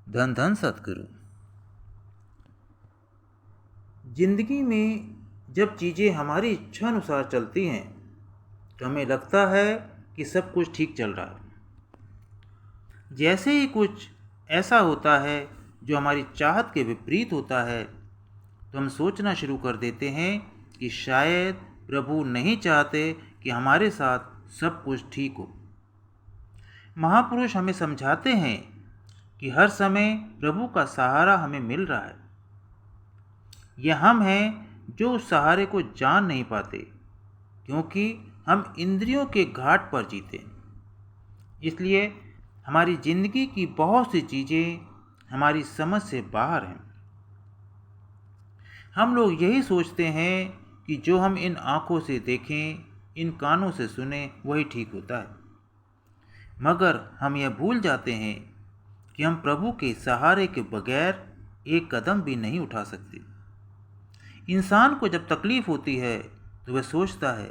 धन धन सतगुरु। जिंदगी में जब चीज़ें हमारी इच्छा अनुसार चलती हैं तो हमें लगता है कि सब कुछ ठीक चल रहा है। जैसे ही कुछ ऐसा होता है जो हमारी चाहत के विपरीत होता है तो हम सोचना शुरू कर देते हैं कि शायद प्रभु नहीं चाहते कि हमारे साथ सब कुछ ठीक हो। महापुरुष हमें समझाते हैं कि हर समय प्रभु का सहारा हमें मिल रहा है। यह हम हैं जो उस सहारे को जान नहीं पाते क्योंकि हम इंद्रियों के घाट पर जीते। इसलिए हमारी जिंदगी की बहुत सी चीज़ें हमारी समझ से बाहर हैं। हम लोग यही सोचते हैं कि जो हम इन आँखों से देखें, इन कानों से सुने, वही ठीक होता है। मगर हम यह भूल जाते हैं कि हम प्रभु के सहारे के बगैर एक कदम भी नहीं उठा सकते। इंसान को जब तकलीफ़ होती है तो वह सोचता है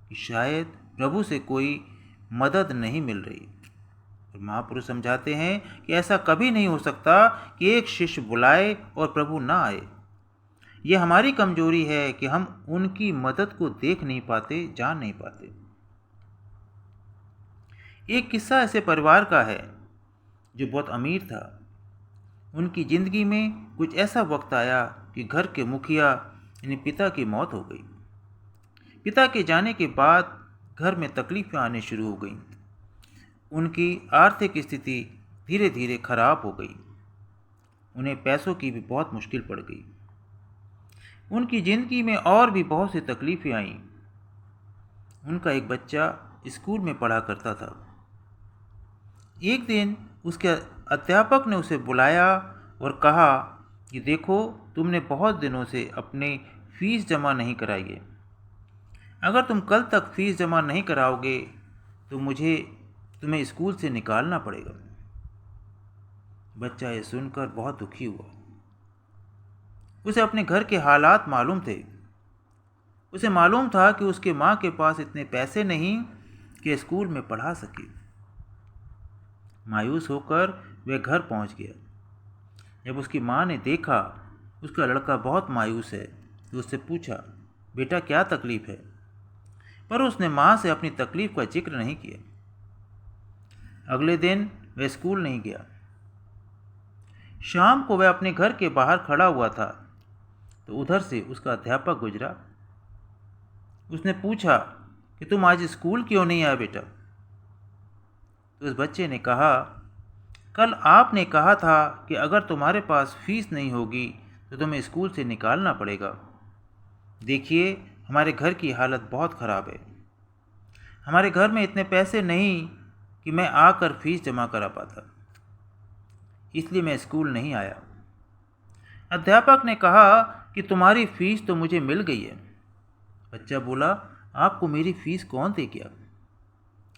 कि शायद प्रभु से कोई मदद नहीं मिल रही। और महापुरुष समझाते हैं कि ऐसा कभी नहीं हो सकता कि एक शिष्य बुलाए और प्रभु ना आए। यह हमारी कमजोरी है कि हम उनकी मदद को देख नहीं पाते, जान नहीं पाते। एक किस्सा ऐसे परिवार का है जो बहुत अमीर था। उनकी ज़िंदगी में कुछ ऐसा वक्त आया कि घर के मुखिया यानी पिता की मौत हो गई। पिता के जाने के बाद घर में तकलीफ़ें आने शुरू हो गईं। उनकी आर्थिक स्थिति धीरे धीरे खराब हो गई। उन्हें पैसों की भी बहुत मुश्किल पड़ गई। उनकी ज़िंदगी में और भी बहुत सी तकलीफ़ें आईं। उनका एक बच्चा स्कूल में पढ़ा करता था। एक दिन उसके अध्यापक ने उसे बुलाया और कहा कि देखो, तुमने बहुत दिनों से अपनी फ़ीस जमा नहीं कराई है। अगर तुम कल तक फ़ीस जमा नहीं कराओगे तो मुझे तुम्हें स्कूल से निकालना पड़ेगा। बच्चा ये सुनकर बहुत दुखी हुआ। उसे अपने घर के हालात मालूम थे। उसे मालूम था कि उसके माँ के पास इतने पैसे नहीं कि स्कूल में पढ़ा सके। मायूस होकर वह घर पहुंच गया। जब उसकी माँ ने देखा उसका लड़का बहुत मायूस है तो उससे पूछा, बेटा क्या तकलीफ़ है? पर उसने माँ से अपनी तकलीफ़ का जिक्र नहीं किया। अगले दिन वह स्कूल नहीं गया। शाम को वह अपने घर के बाहर खड़ा हुआ था तो उधर से उसका अध्यापक गुजरा। उसने पूछा कि तुम आज स्कूल क्यों नहीं आया बेटा? तो उस बच्चे ने कहा, कल आपने कहा था कि अगर तुम्हारे पास फीस नहीं होगी तो तुम्हें स्कूल से निकालना पड़ेगा। देखिए, हमारे घर की हालत बहुत ख़राब है। हमारे घर में इतने पैसे नहीं कि मैं आकर फीस जमा करा पाता, इसलिए मैं स्कूल नहीं आया। अध्यापक ने कहा कि तुम्हारी फ़ीस तो मुझे मिल गई है। बच्चा बोला, आपको मेरी फ़ीस कौन दे गया?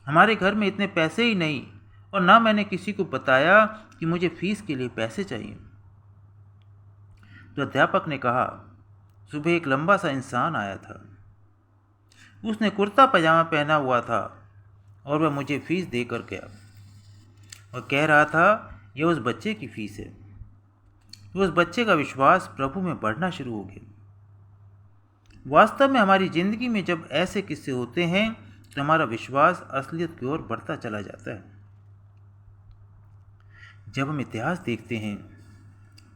हमारे घर में इतने पैसे ही नहीं और ना मैंने किसी को बताया कि मुझे फ़ीस के लिए पैसे चाहिए। तो अध्यापक ने कहा, सुबह एक लंबा सा इंसान आया था। उसने कुर्ता पजामा पहना हुआ था और वह मुझे फ़ीस देकर गया और कह रहा था यह उस बच्चे की फ़ीस है। तो उस बच्चे का विश्वास प्रभु में बढ़ना शुरू हो गया। वास्तव में हमारी ज़िंदगी में जब ऐसे किस्से होते हैं तो हमारा विश्वास असलियत की ओर बढ़ता चला जाता है। जब हम इतिहास देखते हैं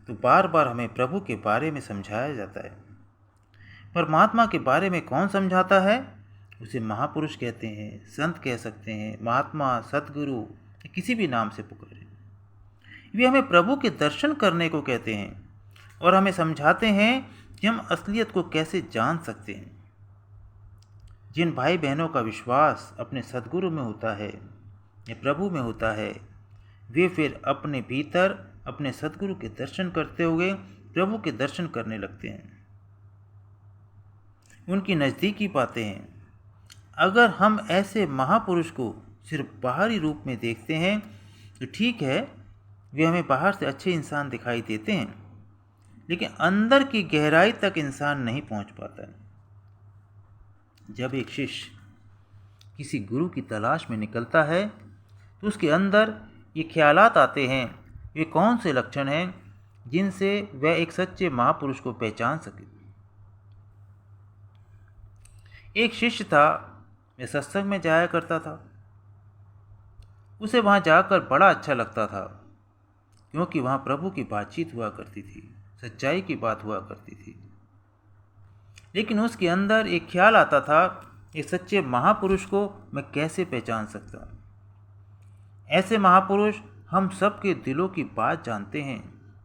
तो बार बार हमें प्रभु के बारे में समझाया जाता है। परमात्मा के बारे में कौन समझाता है? उसे महापुरुष कहते हैं, संत कह सकते हैं, महात्मा, सतगुरु, किसी भी नाम से पुकारें। वे हमें प्रभु के दर्शन करने को कहते हैं और हमें समझाते हैं कि हम असलियत को कैसे जान सकते हैं। जिन भाई बहनों का विश्वास अपने सद्गुरु में होता है या प्रभु में होता है, वे फिर अपने भीतर अपने सद्गुरु के दर्शन करते हुए प्रभु के दर्शन करने लगते हैं, उनकी नज़दीकी पाते हैं। अगर हम ऐसे महापुरुष को सिर्फ बाहरी रूप में देखते हैं तो ठीक है, वे हमें बाहर से अच्छे इंसान दिखाई देते हैं, लेकिन अंदर की गहराई तक इंसान नहीं पहुंच पाता। जब एक शिष्य किसी गुरु की तलाश में निकलता है तो उसके अंदर ये ख्यालात आते हैं वे कौन से लक्षण हैं जिनसे वह एक सच्चे महापुरुष को पहचान सके। एक शिष्य था, वह सत्संग में जाया करता था। उसे वहाँ जाकर बड़ा अच्छा लगता था, क्योंकि वहाँ प्रभु की बातचीत हुआ करती थी, सच्चाई की बात हुआ करती थी। लेकिन उसके अंदर एक ख्याल आता था, एक सच्चे महापुरुष को मैं कैसे पहचान सकता हूँ। ऐसे महापुरुष हम सबके दिलों की बात जानते हैं,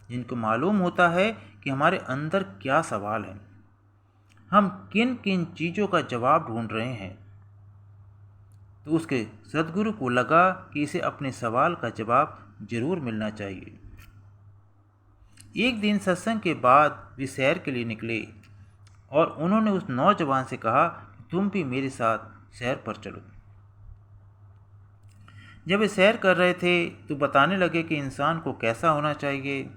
जिनको मालूम होता है कि हमारे अंदर क्या सवाल है, हम किन किन चीज़ों का जवाब ढूंढ रहे हैं। तो उसके सद्गुरु को लगा कि इसे अपने सवाल का जवाब जरूर मिलना चाहिए। एक दिन सत्संग के बाद वे सैर के लिए निकले और उन्होंने उस नौजवान से कहा, तुम भी मेरे साथ सैर पर चलो। जब वे सैर कर रहे थे तो बताने लगे कि इंसान को कैसा होना चाहिए,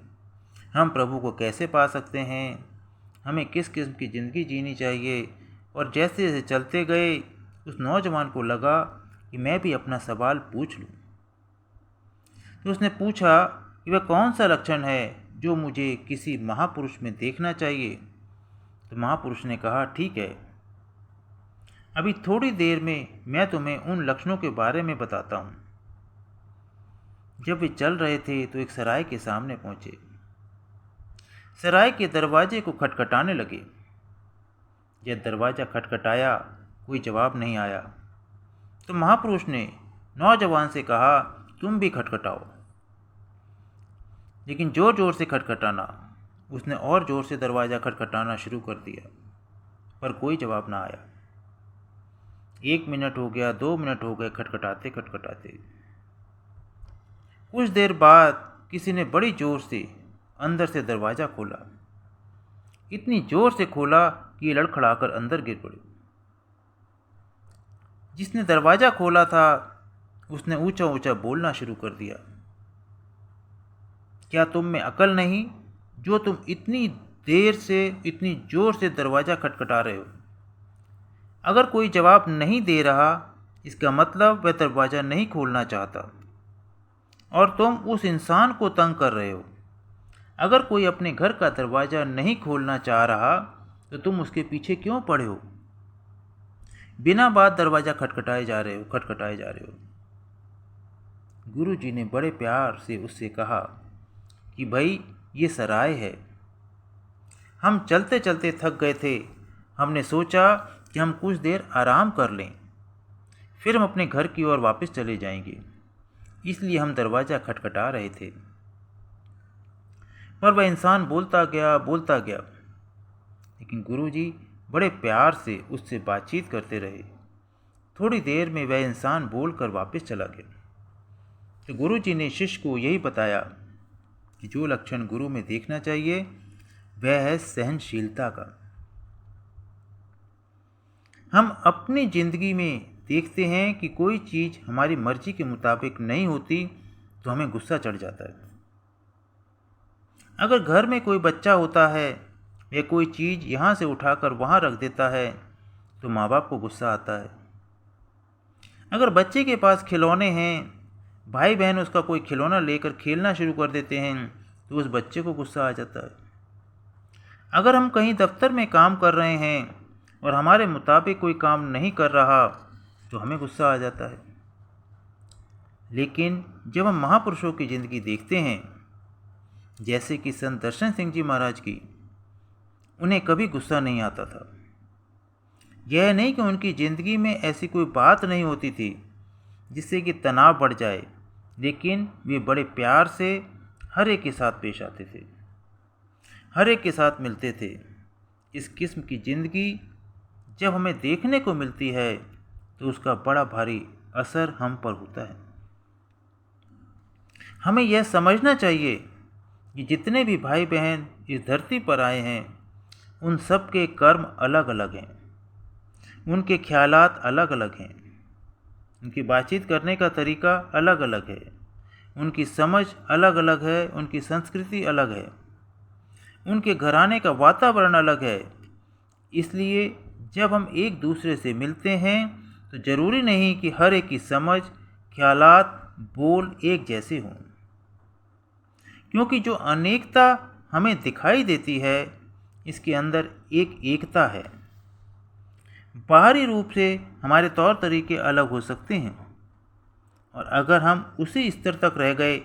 हम प्रभु को कैसे पा सकते हैं, हमें किस किस्म की ज़िंदगी जीनी चाहिए। और जैसे जैसे चलते गए उस नौजवान को लगा कि मैं भी अपना सवाल पूछ लूँ। तो उसने पूछा कि वह कौन सा लक्षण है जो मुझे किसी महापुरुष में देखना चाहिए। तो महापुरुष ने कहा, ठीक है, अभी थोड़ी देर में मैं तुम्हें उन लक्षणों के बारे में बताता हूँ। जब वे चल रहे थे तो एक सराय के सामने पहुँचे। सराय के दरवाजे को खटखटाने लगे। जब दरवाज़ा खटखटाया, कोई जवाब नहीं आया। तो महापुरुष ने नौजवान से कहा, तुम भी खटखटाओ, लेकिन ज़ोर ज़ोर से खटखटाना। उसने और ज़ोर से दरवाज़ा खटखटाना शुरू कर दिया, पर कोई जवाब ना आया। 1 मिनट हो गया, 2 मिनट हो गए खटखटाते खटखटाते। कुछ देर बाद किसी ने बड़ी ज़ोर से अंदर से दरवाज़ा खोला। इतनी ज़ोर से खोला कि ये लड़खड़ाकर अंदर गिर पड़ी। जिसने दरवाज़ा खोला था उसने ऊंचा ऊंचा बोलना शुरू कर दिया, क्या तुम में अकल नहीं जो तुम इतनी देर से इतनी ज़ोर से दरवाज़ा खटखटा रहे हो? अगर कोई जवाब नहीं दे रहा, इसका मतलब वह दरवाज़ा नहीं खोलना चाहता और तुम उस इंसान को तंग कर रहे हो। अगर कोई अपने घर का दरवाज़ा नहीं खोलना चाह रहा तो तुम उसके पीछे क्यों पड़े हो? बिना बात दरवाज़ा खटखटाए जा रहे हो। गुरु जी ने बड़े प्यार से उससे कहा कि भाई, ये सराय है। हम चलते चलते थक गए थे। हमने सोचा कि हम कुछ देर आराम कर लें, फिर हम अपने घर की ओर वापस चले जाएंगे, इसलिए हम दरवाज़ा खटखटा रहे थे। पर वह इंसान बोलता गया, लेकिन गुरुजी बड़े प्यार से उससे बातचीत करते रहे। थोड़ी देर में वह इंसान बोलकर वापस चला गया। तो गुरुजी ने शिष्य को यही बताया कि जो लक्षण गुरु में देखना चाहिए वह है सहनशीलता का। हम अपनी ज़िंदगी में देखते हैं कि कोई चीज़ हमारी मर्जी के मुताबिक नहीं होती तो हमें गुस्सा चढ़ जाता है। अगर घर में कोई बच्चा होता है, या कोई चीज़ यहाँ से उठाकर वहाँ रख देता है तो माँ बाप को गुस्सा आता है। अगर बच्चे के पास खिलौने हैं, भाई बहन उसका कोई खिलौना लेकर खेलना शुरू कर देते हैं तो उस बच्चे को गुस्सा आ जाता है। अगर हम कहीं दफ्तर में काम कर रहे हैं और हमारे मुताबिक कोई काम नहीं कर रहा तो हमें गुस्सा आ जाता है। लेकिन जब हम महापुरुषों की ज़िंदगी देखते हैं, जैसे कि संत दर्शन सिंह जी महाराज की, उन्हें कभी गुस्सा नहीं आता था। यह नहीं कि उनकी ज़िंदगी में ऐसी कोई बात नहीं होती थी जिससे कि तनाव बढ़ जाए, लेकिन वे बड़े प्यार से हर एक के साथ पेश आते थे, हर एक के साथ मिलते थे। इस किस्म की ज़िंदगी जब हमें देखने को मिलती है तो उसका बड़ा भारी असर हम पर होता है। हमें यह समझना चाहिए कि जितने भी भाई बहन इस धरती पर आए हैं, उन सब के कर्म अलग अलग हैं, उनके ख्यालात अलग अलग हैं, उनकी बातचीत करने का तरीका अलग अलग है, उनकी समझ अलग अलग है, उनकी संस्कृति अलग है, उनके घराने का वातावरण अलग है। इसलिए जब हम एक दूसरे से मिलते हैं तो ज़रूरी नहीं कि हर एक की समझ, ख्यालात, बोल एक जैसे हों। क्योंकि जो अनेकता हमें दिखाई देती है, इसके अंदर एक एकता है। बाहरी रूप से हमारे तौर तरीके अलग हो सकते हैं, और अगर हम उसी स्तर तक रह गए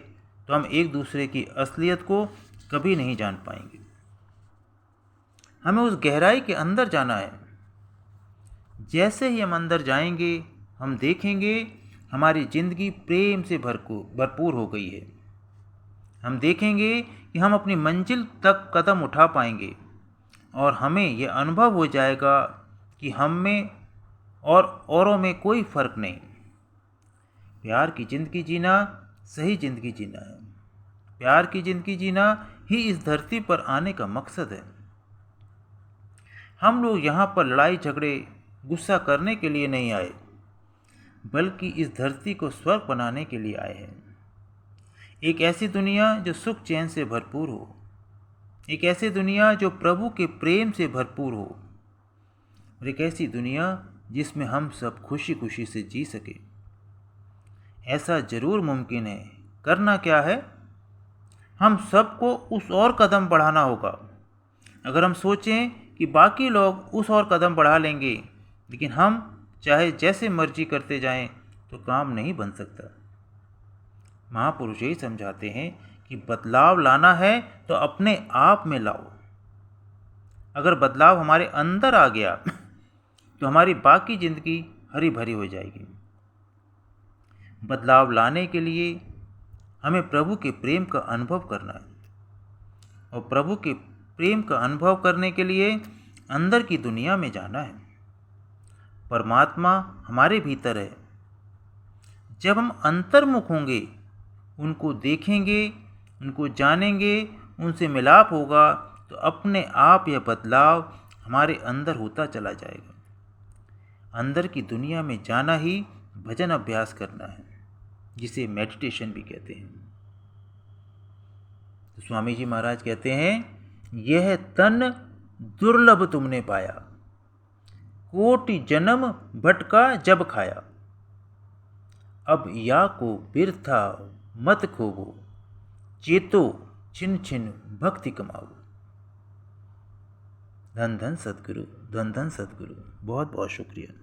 तो हम एक दूसरे की असलियत को कभी नहीं जान पाएंगे। हमें उस गहराई के अंदर जाना है। जैसे ही हम अंदर जाएंगे, हम देखेंगे हमारी ज़िंदगी प्रेम से भरपूर हो गई है। हम देखेंगे कि हम अपनी मंजिल तक कदम उठा पाएंगे, और हमें यह अनुभव हो जाएगा कि हम में और औरों में कोई फ़र्क नहीं। प्यार की ज़िंदगी जीना सही ज़िंदगी जीना है। प्यार की ज़िंदगी जीना ही इस धरती पर आने का मकसद है। हम लोग यहाँ पर लड़ाई झगड़े, गुस्सा करने के लिए नहीं आए, बल्कि इस धरती को स्वर्ग बनाने के लिए आए हैं। एक ऐसी दुनिया जो सुख चैन से भरपूर हो, एक ऐसी दुनिया जो प्रभु के प्रेम से भरपूर हो, और एक ऐसी दुनिया जिसमें हम सब खुशी खुशी से जी सके। ऐसा जरूर मुमकिन है। करना क्या है? हम सबको उस और कदम बढ़ाना होगा। अगर हम सोचें कि बाकी लोग उस और कदम बढ़ा लेंगे, लेकिन हम चाहे जैसे मर्जी करते जाएं, तो काम नहीं बन सकता। महापुरुष यही समझाते हैं कि बदलाव लाना है तो अपने आप में लाओ। अगर बदलाव हमारे अंदर आ गया तो हमारी बाकी ज़िंदगी हरी भरी हो जाएगी। बदलाव लाने के लिए हमें प्रभु के प्रेम का अनुभव करना है, और प्रभु के प्रेम का अनुभव करने के लिए अंदर की दुनिया में जाना है। परमात्मा हमारे भीतर है। जब हम अंतर्मुख होंगे, उनको देखेंगे, उनको जानेंगे, उनसे मिलाप होगा, तो अपने आप यह बदलाव हमारे अंदर होता चला जाएगा। अंदर की दुनिया में जाना ही भजन अभ्यास करना है, जिसे मेडिटेशन भी कहते हैं। तो स्वामी जी महाराज कहते हैं, यह तन दुर्लभ तुमने पाया, कोटि जन्म भटका जब खाया, अब या को बिरथा मत खोवो, चेतो छिन छिन भक्ति कमाओ। धन धन सतगुरु, धन धन सतगुरु। बहुत बहुत शुक्रिया।